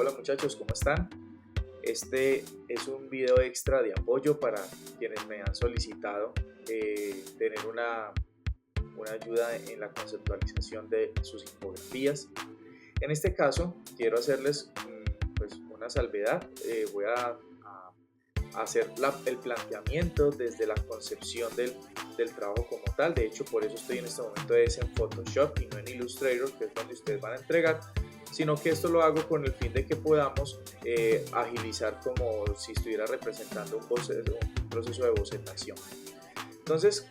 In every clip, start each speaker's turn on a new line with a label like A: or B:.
A: Hola muchachos, ¿cómo están? Este es un video extra de apoyo para quienes me han solicitado tener una ayuda en la conceptualización de sus infografías. En este caso, quiero hacerles pues, una salvedad. Voy a hacer el planteamiento desde la concepción del trabajo como tal. De hecho, por eso estoy en este momento en Photoshop y no en Illustrator, que es donde ustedes van a entregar, sino que esto lo hago con el fin de que podamos agilizar como si estuviera representando un proceso de bocetación. Entonces,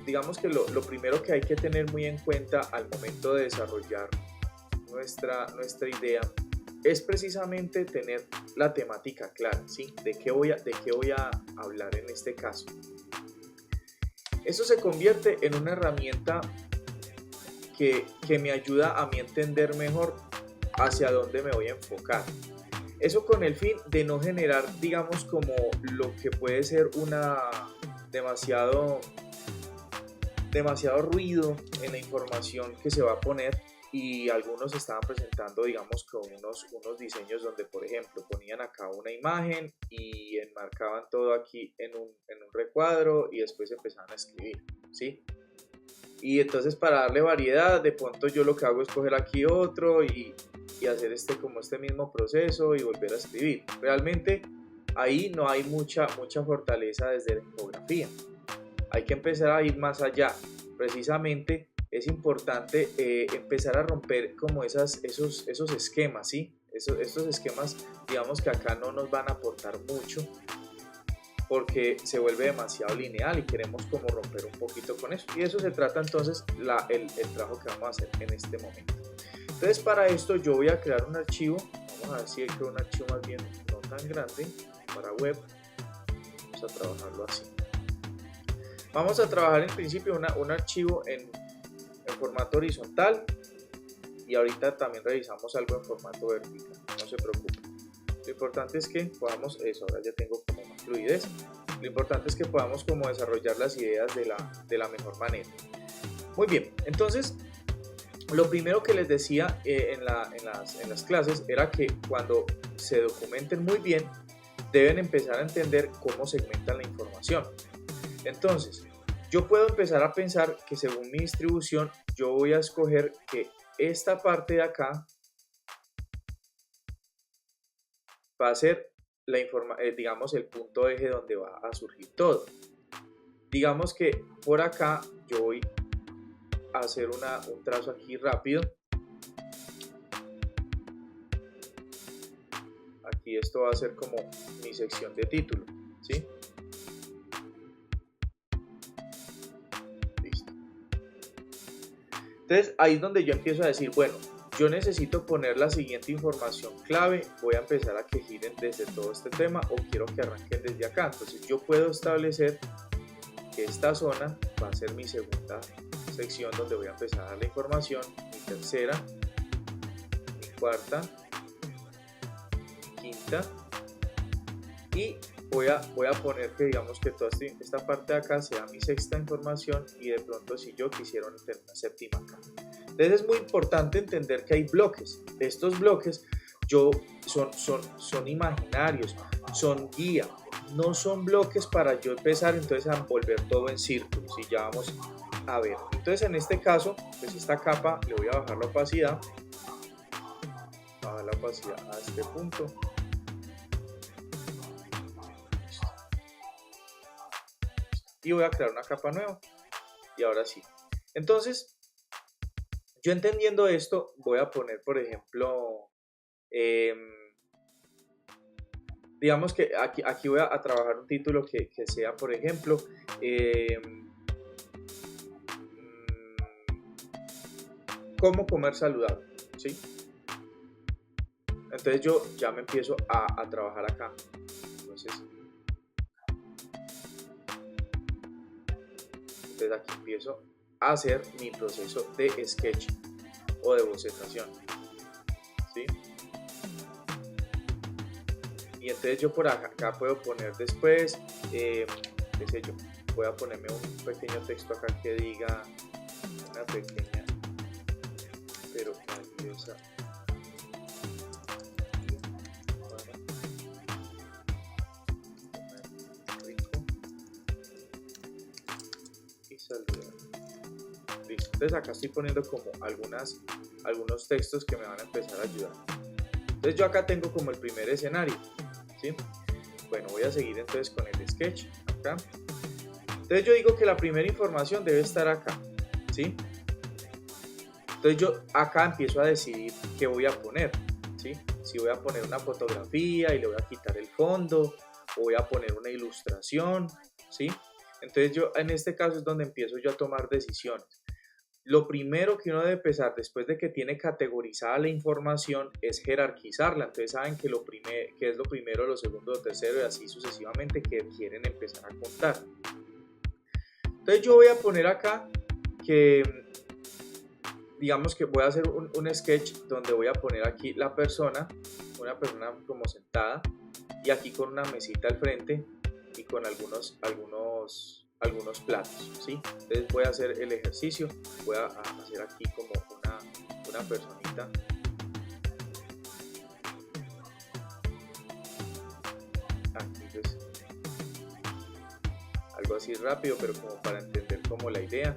A: digamos que lo primero que hay que tener muy en cuenta al momento de desarrollar nuestra idea es precisamente tener la temática clara, ¿sí? ¿De qué voy a hablar en este caso? Esto se convierte en una herramienta que me ayuda a mí entender mejor hacia dónde me voy a enfocar. Eso con el fin de no generar, digamos, como lo que puede ser demasiado ruido en la información que se va a poner, y algunos estaban presentando, digamos, con unos diseños donde, por ejemplo, ponían acá una imagen y enmarcaban todo aquí en un recuadro y después empezaban a escribir, ¿sí? Y entonces, para darle variedad, de pronto yo lo que hago es coger aquí otro y hacer este mismo proceso y volver a escribir. Realmente ahí no hay mucha fortaleza desde la infografía. Hay que empezar a ir más allá. Precisamente es importante empezar a romper como esos esquemas, ¿sí? Estos esquemas, digamos que acá no nos van a aportar mucho porque se vuelve demasiado lineal y queremos como romper un poquito con eso. Y eso se trata entonces el trabajo que vamos a hacer en este momento. Entonces, para esto yo voy a crear un archivo. Vamos a ver si creo un archivo más bien no tan grande para web. Vamos a trabajarlo así. Vamos a trabajar en principio un archivo en formato horizontal, y ahorita también revisamos algo en formato vertical, no se preocupen. Lo importante es que podamos, ahora ya tengo como más fluidez, lo importante es que podamos como desarrollar las ideas de la mejor manera. Muy bien, entonces lo primero que les decía en las clases era que cuando se documenten muy bien, deben empezar a entender cómo segmentan la información. Entonces, yo puedo empezar a pensar que según mi distribución, yo voy a escoger que esta parte de acá va a ser digamos, el punto eje donde va a surgir todo. Digamos que por acá yo voy a hacer un trazo aquí rápido. Aquí esto va a ser como mi sección de título, ¿sí? Entonces ahí es donde yo empiezo a decir, bueno, yo necesito poner la siguiente información clave, voy a empezar a que giren desde todo este tema o quiero que arranquen desde acá. Entonces yo puedo establecer que esta zona va a ser mi segunda sección donde voy a empezar a dar la información, mi tercera, mi cuarta, mi quinta, y voy a poner que digamos que toda esta parte de acá sea mi sexta información, y de pronto si yo quisiera tener una séptima acá. Entonces es muy importante entender que hay bloques. Estos bloques son imaginarios, son guía, no son bloques para yo empezar entonces a envolver todo en círculos, y ya vamos a ver. Entonces en este caso, pues esta capa le voy a bajar la opacidad, a este punto. Y voy a crear una capa nueva, y ahora sí. Entonces, yo entendiendo esto, voy a poner, por ejemplo, digamos que aquí voy a trabajar un título que sea, por ejemplo, cómo comer saludable, ¿sí? Entonces yo ya me empiezo a trabajar acá. Entonces aquí empiezo a hacer mi proceso de sketch o de bocetación, ¿sí? Y entonces yo por acá puedo poner después, qué sé yo, voy a ponerme un pequeño texto acá que diga una pequeña pero calidosa Listo. Entonces acá estoy poniendo como algunos textos que me van a empezar a ayudar. Entonces yo acá tengo como el primer escenario, ¿sí? Bueno, voy a seguir entonces con el sketch acá. Entonces yo digo que la primera información debe estar acá, ¿sí? Entonces yo acá empiezo a decidir qué voy a poner, ¿sí? Si voy a poner una fotografía y le voy a quitar el fondo, o voy a poner una ilustración, ¿sí? Entonces yo en este caso es donde empiezo yo a tomar decisiones. Lo primero que uno debe empezar después de que tiene categorizada la información es jerarquizarla. Entonces saben que que es lo primero, lo segundo, lo tercero y así sucesivamente que quieren empezar a contar. Entonces yo voy a poner acá que digamos que voy a hacer un sketch donde voy a poner aquí una persona como sentada y aquí con una mesita al frente y con algunos platos, ¿sí? Entonces voy a hacer el ejercicio, voy a hacer aquí como una personita. Aquí pues algo así rápido, pero como para entender como la idea.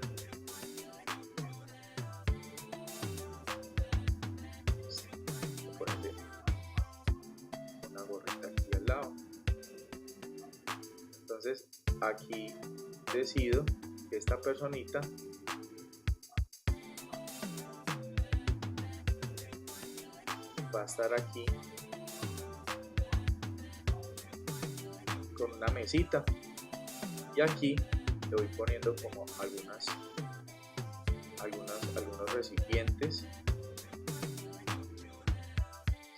A: Una gorrita aquí al lado. Entonces aquí decido que esta personita va a estar aquí con una mesita y aquí le voy poniendo como algunos recipientes,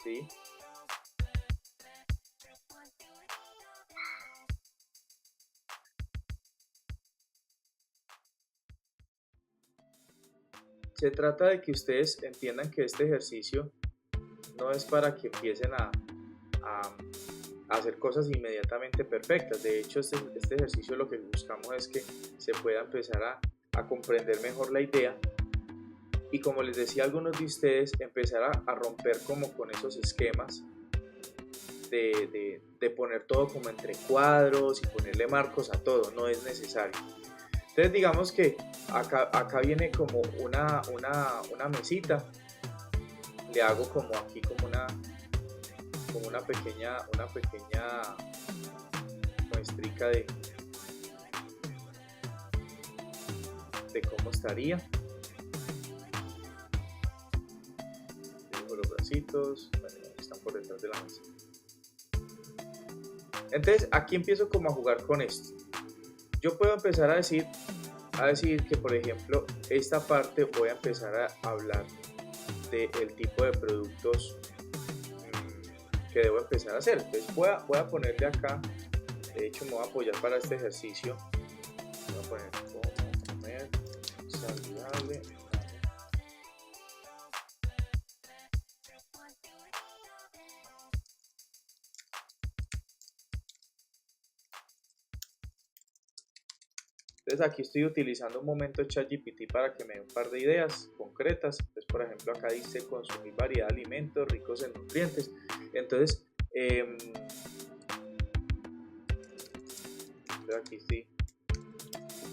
A: ¿sí? Se trata de que ustedes entiendan que este ejercicio no es para que empiecen a hacer cosas inmediatamente perfectas. De hecho, este ejercicio lo que buscamos es que se pueda empezar a comprender mejor la idea y, como les decía a algunos de ustedes, empezar a romper como con esos esquemas de poner todo como entre cuadros y ponerle marcos a todo. No es necesario. Entonces digamos que acá viene como una mesita, le hago como aquí como una pequeña muestrica de cómo estaría. Dibujo los bracitos, están por detrás de la mesa. Entonces aquí empiezo como a jugar con esto. Yo puedo empezar a decir que, por ejemplo, esta parte voy a empezar a hablar del tipo de productos que debo empezar a hacer. Entonces voy a ponerle acá, de hecho me voy a apoyar para este ejercicio, voy a poner cómo comer saludable. Entonces aquí estoy utilizando un momento ChatGPT para que me dé un par de ideas concretas. Entonces, por ejemplo, acá dice consumir variedad de alimentos ricos en nutrientes. Entonces aquí estoy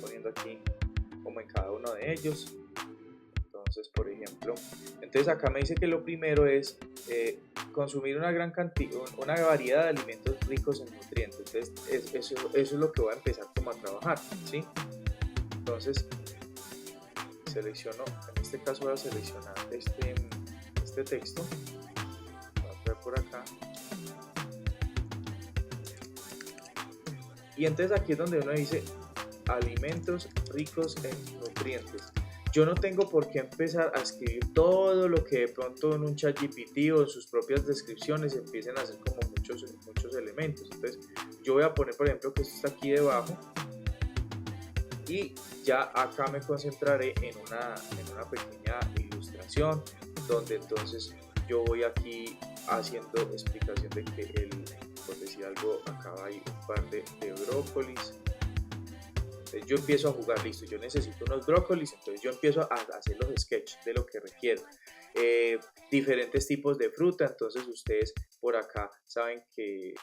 A: poniendo aquí como en cada uno de ellos. Entonces, por ejemplo, entonces acá me dice que lo primero es consumir una variedad de alimentos ricos en nutrientes. Entonces eso es lo que voy a empezar como a trabajar, ¿sí? Entonces selecciono, en este caso voy a seleccionar este texto, voy a traer por acá, y entonces aquí es donde uno dice alimentos ricos en nutrientes. Yo no tengo por qué empezar a escribir todo lo que de pronto en un ChatGPT o en sus propias descripciones empiecen a hacer como muchos elementos. Entonces yo voy a poner, por ejemplo, que esto está aquí debajo y ya acá me concentraré en una pequeña ilustración donde entonces yo voy aquí haciendo explicación de que por decir algo, acá hay un par de brócolis. Entonces yo empiezo a jugar, listo, yo necesito unos brócolis, entonces yo empiezo a hacer los sketches de lo que requiero. Diferentes tipos de fruta, entonces ustedes por acá saben que,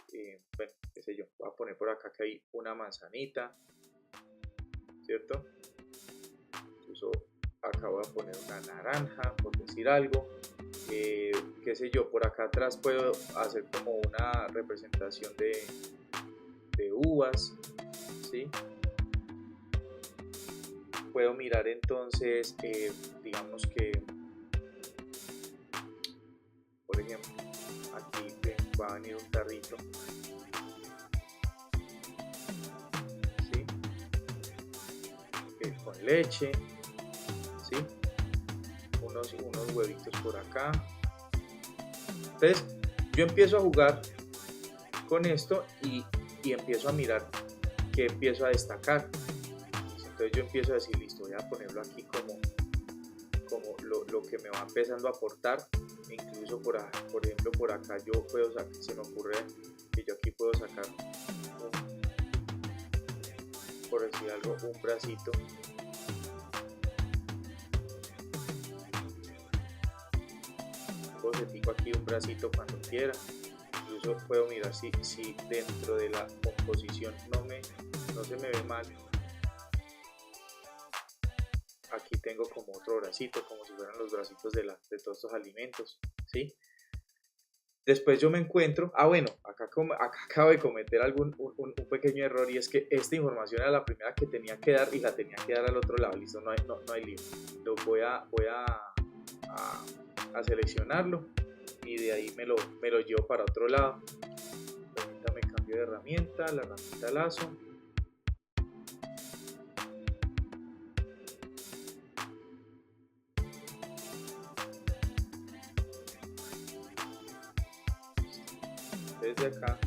A: bueno, qué sé yo, voy a poner por acá que hay una manzanita, ¿cierto? Uso acá voy a poner una naranja, por decir algo. Qué sé yo, por acá atrás puedo hacer como una representación de uvas, ¿sí? Puedo mirar entonces, digamos que, por ejemplo, aquí va a venir un tarrito, ¿sí? Con leche, ¿sí? Unos huevitos por acá. Entonces yo empiezo a jugar con esto y empiezo a mirar qué empiezo a destacar. Entonces yo empiezo a decir, listo, voy a ponerlo aquí como lo que me va empezando a aportar. Incluso por ejemplo por acá yo puedo sacar, se me ocurre que yo aquí puedo sacar por decir algo, un bracito. Bocetico aquí, un bracito cuando quiera. Incluso puedo mirar si dentro de la composición no se me ve mal. Aquí tengo como otro bracito, como si fueran los bracitos de todos estos alimentos, ¿sí? Después yo me encuentro, bueno, acá acabo de cometer un pequeño error, y es que esta información era la primera que tenía que dar y la tenía que dar al otro lado. Listo, no hay lío. Lo voy a seleccionarlo y de ahí me lo llevo para otro lado. Permítame, cambio de herramienta, la herramienta lazo. Desde acá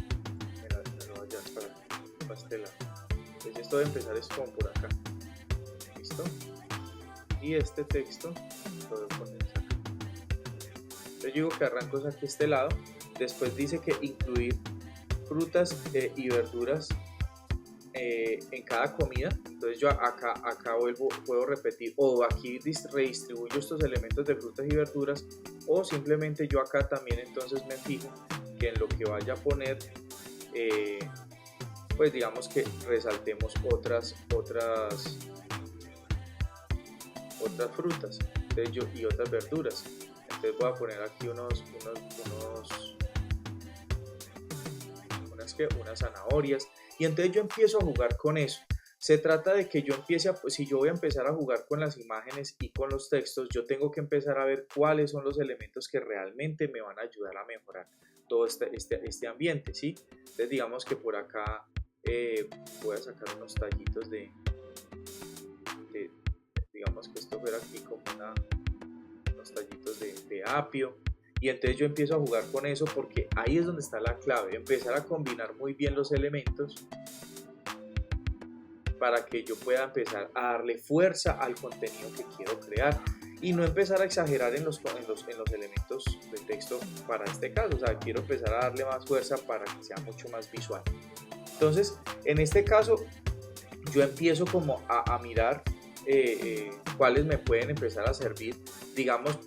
A: me lo voy a llevar para este lado. Entonces esto de empezar es como por acá. ¿Listo? Y este texto lo voy a poner acá. Entonces yo digo que arranco aquí a este lado. Después dice que incluir frutas y verduras en cada comida. Entonces yo acá puedo repetir, o aquí redistribuyo estos elementos de frutas y verduras, o simplemente yo acá también entonces me fijo que en lo que vaya a poner pues digamos que resaltemos otras frutas, entonces y otras verduras. Entonces voy a poner aquí unas zanahorias, y entonces yo empiezo a jugar con eso. Se trata de que yo empiece si yo voy a empezar a jugar con las imágenes y con los textos, yo tengo que empezar a ver cuáles son los elementos que realmente me van a ayudar a mejorar todo este ambiente, ¿sí? Entonces digamos que por acá voy a sacar unos tallitos digamos que esto fuera aquí como unos tallitos de apio, y entonces yo empiezo a jugar con eso, porque ahí es donde está la clave, empezar a combinar muy bien los elementos para que yo pueda empezar a darle fuerza al contenido que quiero crear, y no empezar a exagerar en los elementos de texto para este caso. O sea, quiero empezar a darle más fuerza para que sea mucho más visual. Entonces, en este caso, yo empiezo como a mirar cuáles me pueden empezar a servir. Digamos,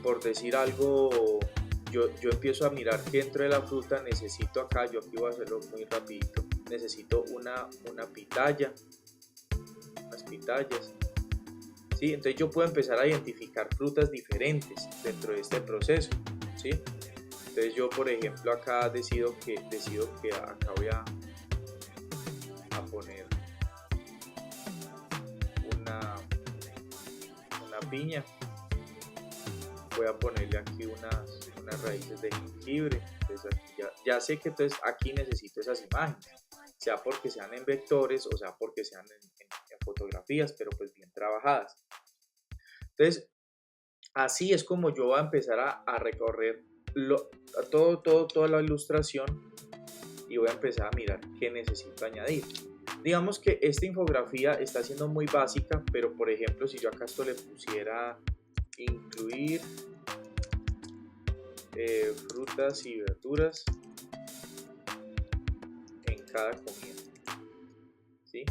A: por decir algo, yo empiezo a mirar que dentro de la fruta necesito acá, yo aquí voy a hacerlo muy rapidito, necesito una pitaya, unas pitayas. ¿Sí? Entonces yo puedo empezar a identificar frutas diferentes dentro de este proceso, ¿sí? Entonces yo, por ejemplo, acá decido que acá voy a poner una piña, voy a ponerle aquí unas raíces de jengibre. Entonces aquí ya sé que entonces aquí necesito esas imágenes, sea porque sean en vectores o sea porque sean en fotografías, pero pues bien trabajadas. Entonces así es como yo voy a empezar a recorrer toda la ilustración, y voy a empezar a mirar qué necesito añadir. Digamos que esta infografía está siendo muy básica, pero por ejemplo si yo acá esto le pusiera incluir frutas y verduras en cada comida, ¿sí?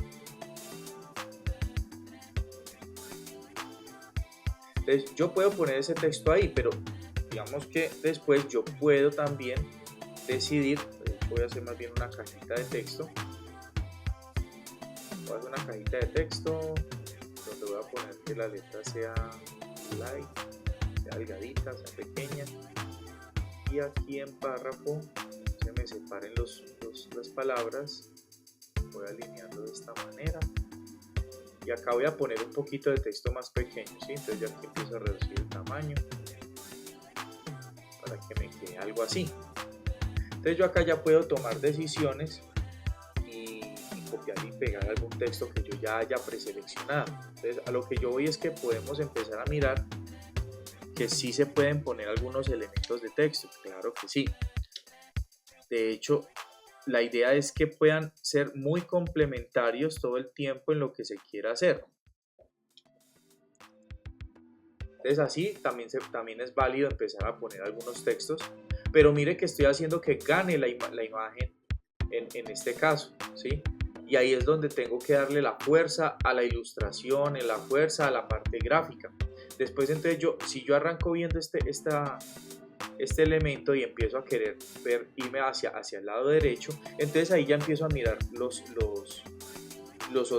A: Entonces yo puedo poner ese texto ahí, pero digamos que después yo puedo también decidir, voy a hacer más bien una cajita de texto, voy a hacer una cajita de texto donde voy voy a poner que la letra sea light, sea delgadita, sea pequeña, y aquí en párrafo se me separen las palabras, voy alineando de esta manera, y acá voy a poner un poquito de texto más pequeño, ¿sí? Entonces ya aquí empiezo a reducir el tamaño para que me quede algo así. Entonces yo acá ya puedo tomar decisiones y copiar y pegar algún texto que yo ya haya preseleccionado. Entonces a lo que yo voy es que podemos empezar a mirar que sí se pueden poner algunos elementos de texto, claro que sí. De hecho, la idea es que puedan ser muy complementarios todo el tiempo en lo que se quiera hacer. Entonces así también es válido empezar a poner algunos textos, pero mire que estoy haciendo que gane la imagen en este caso, ¿sí? Y ahí es donde tengo que darle la fuerza a la ilustración, la fuerza a la parte gráfica. Después entonces si yo arranco viendo este elemento y empiezo a querer irme hacia el lado derecho, entonces ahí ya empiezo a mirar las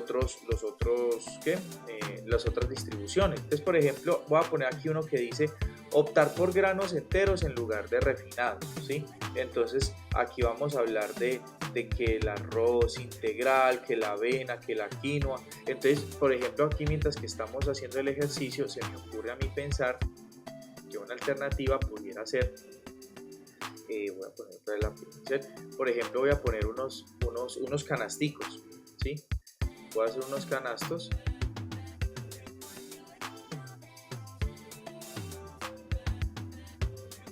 A: otras distribuciones. Entonces, por ejemplo, voy a poner aquí uno que dice optar por granos enteros en lugar de refinados, ¿sí? Entonces aquí vamos a hablar de que el arroz integral, que la avena, que la quinoa. Entonces, por ejemplo, aquí mientras que estamos haciendo el ejercicio, se me ocurre a mí pensar que una alternativa pudiera ser, voy a poner otra vez la pincel, por ejemplo, voy a poner unos canasticos, ¿sí? Voy a hacer unos canastos.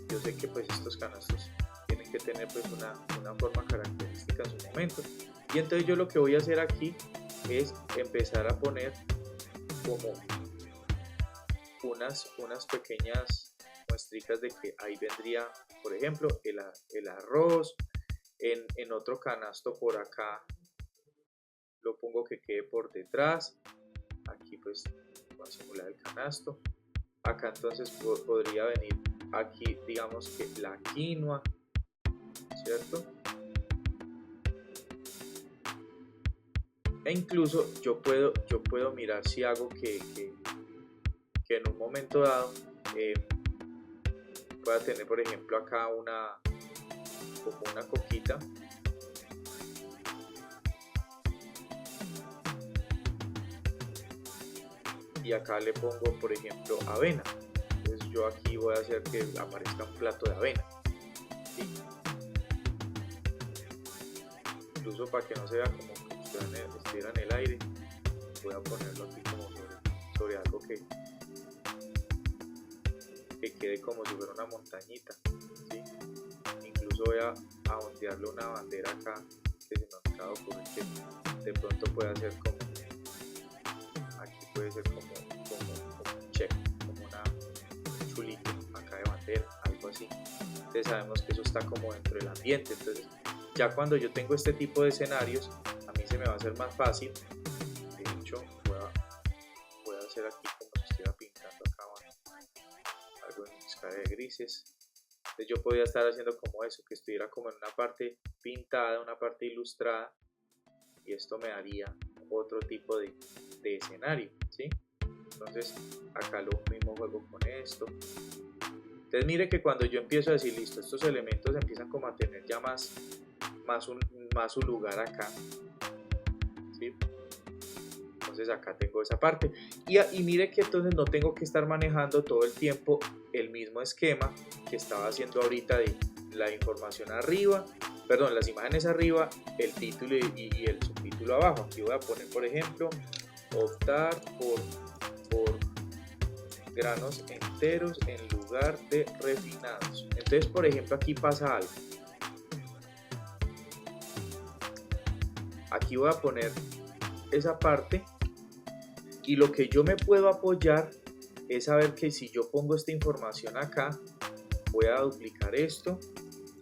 A: Yo sé que pues estos canastos tienen que tener pues una forma característica en su momento. Y entonces yo lo que voy a hacer aquí es empezar a poner como unas pequeñas muestricas de que ahí vendría, por ejemplo, el arroz. En otro canasto por acá lo pongo que quede por detrás. Aquí pues voy a simular el canasto. Acá entonces podría venir aquí, digamos que la quinoa, ¿cierto? E incluso yo puedo mirar si hago que en un momento dado pueda tener, por ejemplo, acá como una coquita. Y acá le pongo, por ejemplo, avena. Entonces yo aquí voy a hacer que aparezca un plato de avena, ¿sí? Incluso para que no se vea como que estuviera en el aire, voy a ponerlo aquí como sobre algo que quede como si fuera una montañita, ¿sí? Incluso voy a ondearle una bandera acá que se me acaba de ocurrir que de pronto puede hacer como, aquí puede ser como un check, como un chulito acá de bandera, algo así. Entonces sabemos que eso está como dentro del ambiente. Entonces ya cuando yo tengo este tipo de escenarios, a mí se me va a hacer más fácil. De hecho voy a hacer aquí como si estuviera pintando acá algo en escala de grises. Entonces yo podría estar haciendo como eso, que estuviera como en una parte pintada, una parte ilustrada, y esto me daría otro tipo de escenario, ¿sí? Entonces acá lo mismo juego con esto. Entonces mire que cuando yo empiezo a decir listo, estos elementos empiezan como a tener ya más su lugar acá, ¿sí? Entonces acá tengo esa parte y mire que entonces no tengo que estar manejando todo el tiempo el mismo esquema que estaba haciendo ahorita de la información arriba, perdón, las imágenes arriba, el título y el subtítulo abajo. Aquí voy a poner, por ejemplo, optar por granos enteros en lugar de refinados. Entonces, por ejemplo, aquí pasa algo. Aquí voy a poner esa parte y lo que yo me puedo apoyar es saber que si yo pongo esta información acá, voy a duplicar esto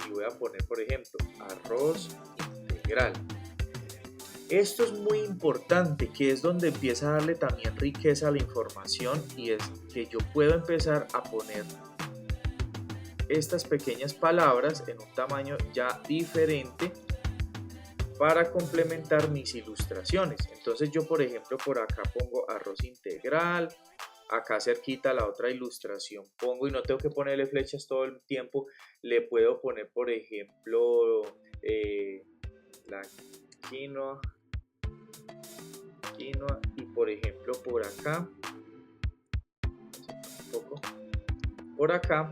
A: y voy a poner, por ejemplo, arroz integral. Esto es muy importante, que es donde empieza a darle también riqueza a la información, y es que yo puedo empezar a poner estas pequeñas palabras en un tamaño ya diferente para complementar mis ilustraciones. Entonces yo, por ejemplo, por acá pongo arroz integral, acá cerquita la otra ilustración pongo, y no tengo que ponerle flechas todo el tiempo, le puedo poner, por ejemplo, la quinoa, y por ejemplo por acá, un poco, por acá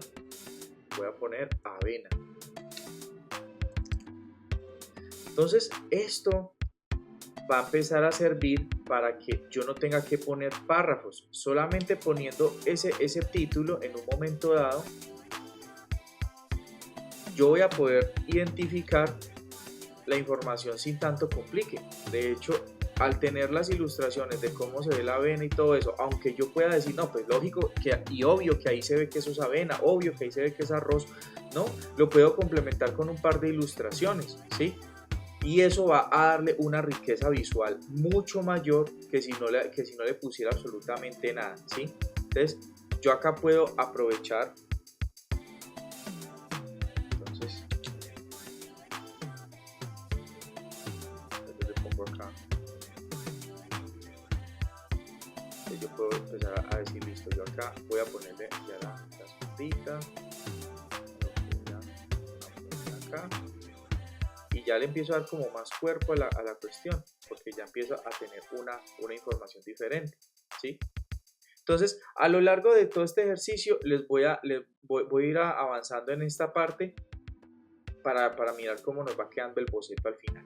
A: voy a poner avena. Entonces esto va a empezar a servir para que yo no tenga que poner párrafos, solamente poniendo ese título en un momento dado, yo voy a poder identificar la información sin tanto complique. De hecho, al tener las ilustraciones de cómo se ve la avena y todo eso, aunque yo pueda decir, no, pues lógico y obvio que ahí se ve que eso es avena, obvio que ahí se ve que es arroz, ¿no? Lo puedo complementar con un par de ilustraciones, ¿sí? Y eso va a darle una riqueza visual mucho mayor que si no le pusiera absolutamente nada, ¿sí? Entonces, yo acá puedo aprovechar. Entonces, le pongo acá. Entonces, yo puedo empezar a decir, listo, yo acá voy a ponerle ya la sombrita. Acá. Y ya le empiezo a dar como más cuerpo a la cuestión, porque ya empiezo a tener una información diferente, ¿sí? Entonces, a lo largo de todo este ejercicio, voy a ir avanzando en esta parte para mirar cómo nos va quedando el boceto al final.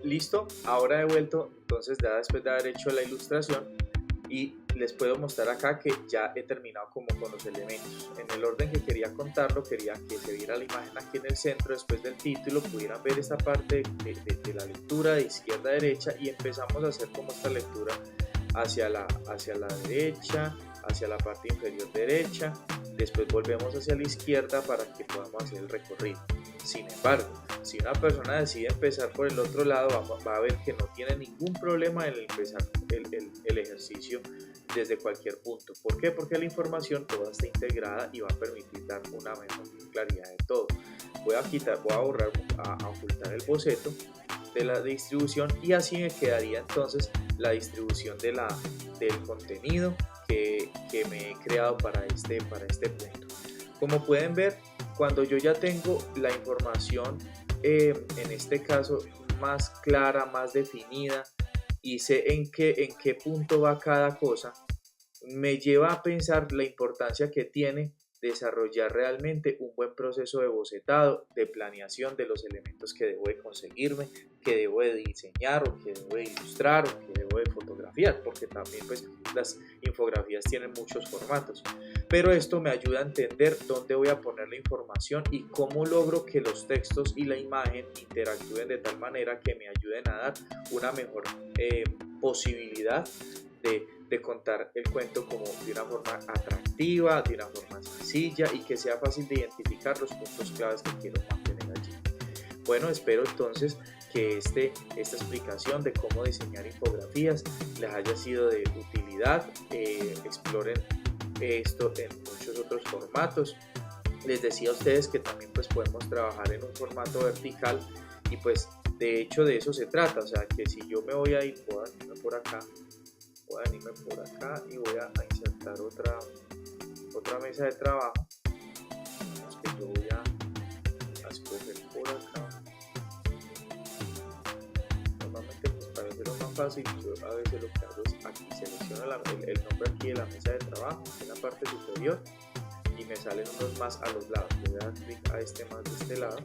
A: Listo, ahora he vuelto, entonces ya después de haber hecho la ilustración, y les puedo mostrar acá que ya he terminado como con los elementos. En el orden que quería contarlo, quería que se viera la imagen aquí en el centro, después del título, pudieran ver esta parte de la lectura de izquierda a derecha, y empezamos a hacer como esta lectura hacia la derecha, hacia la parte inferior derecha, después volvemos hacia la izquierda para que podamos hacer el recorrido. Sin embargo, si una persona decide empezar por el otro lado, va a ver que no tiene ningún problema en empezar el ejercicio desde cualquier punto. ¿Por qué? Porque la información toda está integrada y va a permitir dar una mejor claridad de todo. Voy a ocultar el boceto de la distribución, y así me quedaría entonces la distribución del contenido que me he creado para este punto. Como pueden ver, cuando yo ya tengo la información en este caso más clara, más definida, y sé en qué punto va cada cosa, me lleva a pensar la importancia que tiene desarrollar realmente un buen proceso de bocetado, de planeación de los elementos que debo de conseguirme, que debo de diseñar, o que debo de ilustrar, o que debo de fotografiar, porque también pues las infografías tienen muchos formatos. Pero esto me ayuda a entender dónde voy a poner la información y cómo logro que los textos y la imagen interactúen de tal manera que me ayuden a dar una mejor posibilidad de contar el cuento como de una forma atractiva, de una forma sencilla, y que sea fácil de identificar los puntos claves que quiero mantener allí. Bueno, espero entonces que esta explicación de cómo diseñar infografías les haya sido de utilidad. Exploren esto en muchos otros formatos. Les decía a ustedes que también pues podemos trabajar en un formato vertical, y pues de hecho de eso se trata. O sea, que si yo me voy a ir por acá, y voy a insertar otra mesa de trabajo. Digamos que yo voy a escoger por acá. Normalmente pues para hacerlo más fácil, yo a veces lo que hago es aquí selecciono el nombre aquí de la mesa de trabajo en la parte superior, y me salen unos más a los lados. Le voy a dar clic a este más de este lado,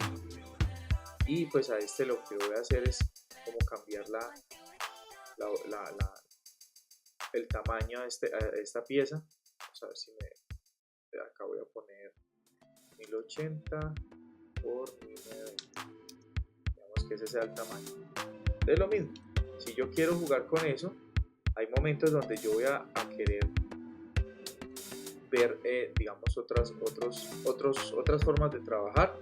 A: y pues a este lo que voy a hacer es como cambiar el tamaño de esta pieza. Vamos a ver si acá voy a poner 1080 por 1090. Digamos que ese sea el tamaño. Es lo mismo. Si yo quiero jugar con eso, hay momentos donde yo voy a querer ver digamos otras formas de trabajar,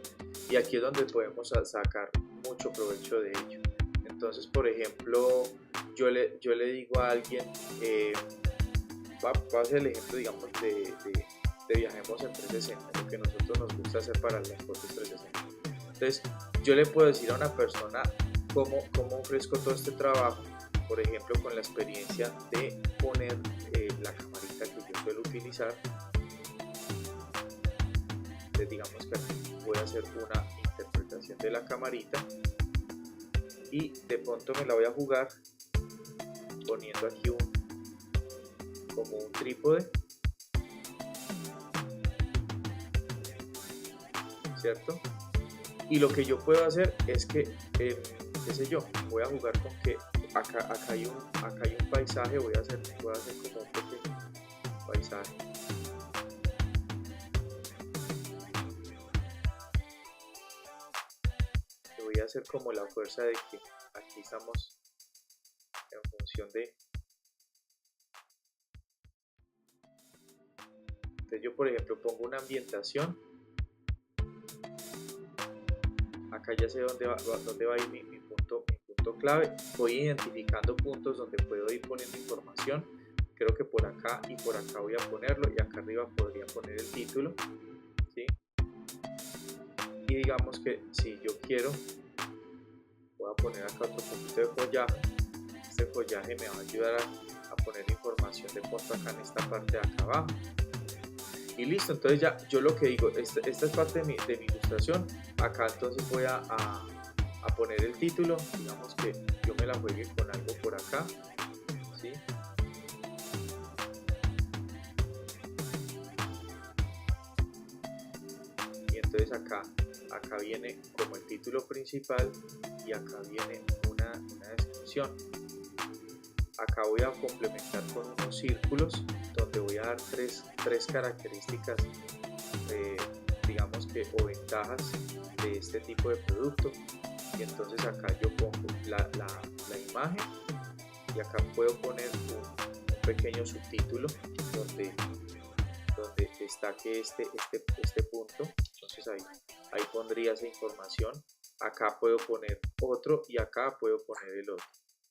A: y aquí es donde podemos sacar mucho provecho de ello. Entonces, por ejemplo, yo le digo a alguien, va a ser el ejemplo, digamos, de Viajemos en 360, lo que a nosotros nos gusta hacer para las fotos 360. Entonces, yo le puedo decir a una persona cómo ofrezco todo este trabajo, por ejemplo, con la experiencia de poner la camarita que yo suelo utilizar. Entonces, digamos que aquí voy a hacer una interpretación de la camarita, y de pronto me la voy a jugar poniendo aquí como un trípode, ¿cierto? Y lo que yo puedo hacer es que, qué sé yo, voy a jugar con que acá hay un paisaje. Voy a hacer como un pequeño paisaje. Voy a hacer como la fuerza de que aquí estamos en función de. Entonces yo, por ejemplo, pongo una ambientación. Acá ya sé dónde va a ir mi punto clave. Voy identificando puntos donde puedo ir poniendo información. Creo que por acá y por acá voy a ponerlo, y acá arriba podría poner el título, ¿sí? Y digamos que si yo quiero, voy a poner acá otro poquito de follaje. Este follaje me va a ayudar a poner información de pronto acá en esta parte de acá abajo. Y listo. Entonces ya yo lo que digo, esta es parte de mi ilustración. Acá entonces voy a poner el título. Digamos que yo me la juegue con algo por acá, ¿sí? Y entonces acá viene como el título principal, y acá viene una descripción. acá voy a complementar con unos círculos donde voy a dar tres características, digamos que, o ventajas de este tipo de producto. Y entonces acá yo pongo la imagen, y acá puedo poner un pequeño subtítulo donde destaque este punto. Entonces ahí pondría esa información. Acá puedo poner otro y acá puedo poner el otro.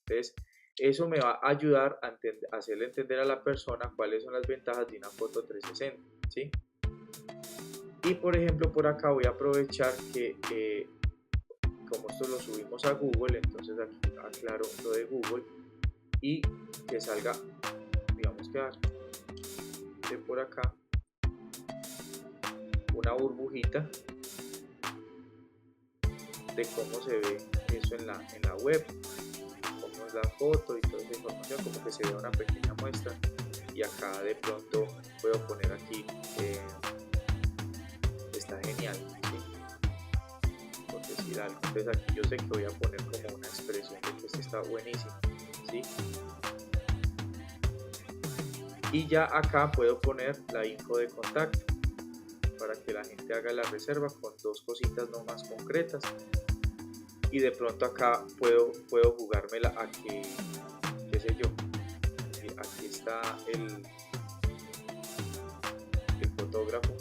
A: Entonces eso me va a ayudar a hacerle entender a la persona cuáles son las ventajas de una foto 360, ¿sí? Y por ejemplo por acá voy a aprovechar que como esto lo subimos a Google, entonces aquí aclaro lo de Google y que salga, digamos que de por acá una burbujita de cómo se ve eso en la web, cómo es la foto y toda esa información, como que se vea una pequeña muestra. Y acá de pronto puedo poner aquí está genial, ¿sí? Por decir algo. Entonces aquí yo sé que voy a poner como una expresión de que esto está buenísimo, ¿sí? Y ya acá puedo poner la info de contacto para que la gente haga la reserva con dos cositas no más concretas. Y de pronto acá puedo jugármela a que, qué sé yo, aquí está el fotógrafo.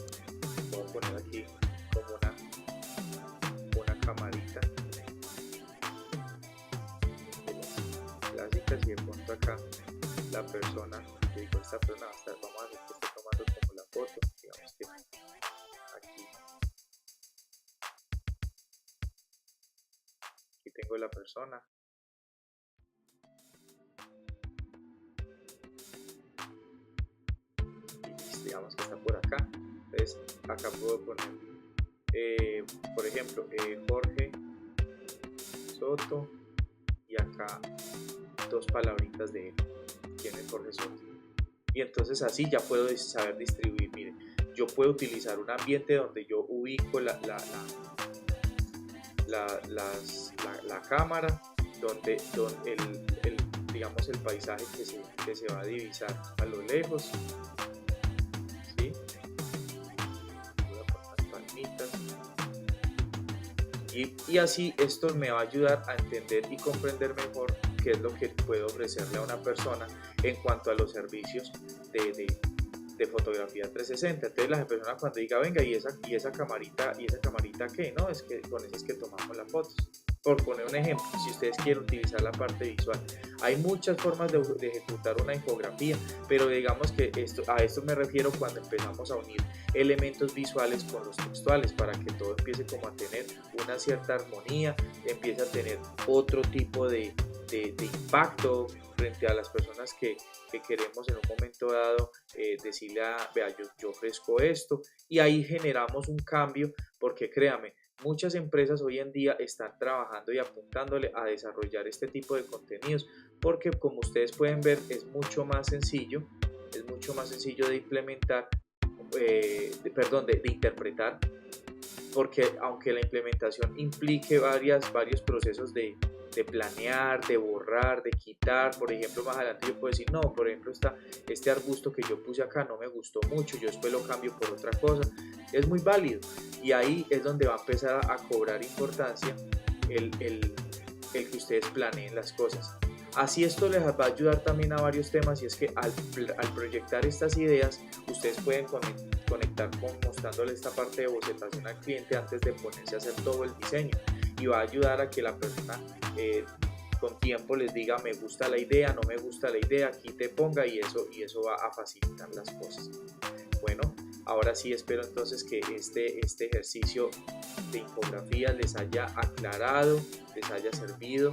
A: Voy a poner aquí como una camarita de las clásicas, y de pronto acá la persona, yo digo, esta persona va a estar, vamos a ver que esté tomando como la foto, digamos que aquí tengo la persona. Y digamos que está por acá. Entonces acá puedo poner, por ejemplo, Jorge Soto, y acá dos palabritas de él, quién es Jorge Soto. Y entonces así ya puedo saber distribuir. Mire, yo puedo utilizar un ambiente donde yo ubico la cámara, donde digamos el paisaje que se va a divisar a lo lejos, ¿sí? Voy a poner palmitas. Y así esto me va a ayudar a entender y comprender mejor qué es lo que puedo ofrecerle a una persona en cuanto a los servicios de fotografía 360. Entonces la persona cuando diga, venga, y esa camarita qué, no, es que con eso es que tomamos las fotos. Por poner un ejemplo, si ustedes quieren utilizar la parte visual, hay muchas formas de ejecutar una infografía, pero digamos que a esto me refiero cuando empezamos a unir elementos visuales con los textuales, para que todo empiece como a tener una cierta armonía, empiece a tener otro tipo de impacto frente a las personas que queremos en un momento dado decirle vea, yo ofrezco esto, y ahí generamos un cambio, porque créame, muchas empresas hoy en día están trabajando y apuntándole a desarrollar este tipo de contenidos, porque como ustedes pueden ver es mucho más sencillo de implementar, de interpretar, porque aunque la implementación implique varios procesos de planear, de borrar, de quitar, por ejemplo, más adelante yo puedo decir, no, por ejemplo, este arbusto que yo puse acá no me gustó mucho, yo después lo cambio por otra cosa, es muy válido, y ahí es donde va a empezar a cobrar importancia el que ustedes planeen las cosas. Así esto les va a ayudar también a varios temas, y es que al proyectar estas ideas, ustedes pueden conectar mostrándoles esta parte de bocetación al cliente antes de ponerse a hacer todo el diseño, y va a ayudar a que la persona con tiempo les diga me gusta la idea, no me gusta la idea, aquí te ponga, y eso va a facilitar las cosas. Bueno, ahora sí espero entonces que este ejercicio de infografía les haya aclarado, les haya servido,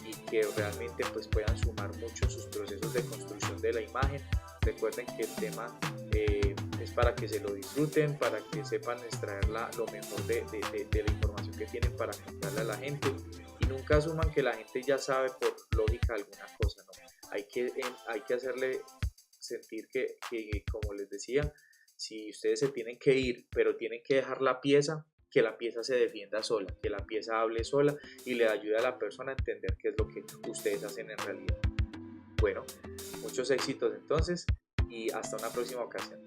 A: y que realmente pues puedan sumar mucho en sus procesos de construcción de la imagen. Recuerden que el tema es para que se lo disfruten, para que sepan extraer lo mejor de la información que tienen para contarle a la gente, y nunca asuman que la gente ya sabe por lógica alguna cosa, ¿no? Hay que hacerle sentir que, como les decía, si ustedes se tienen que ir, pero tienen que dejar la pieza, que la pieza se defienda sola, que la pieza hable sola y le ayude a la persona a entender qué es lo que ustedes hacen en realidad. Bueno, muchos éxitos entonces y hasta una próxima ocasión.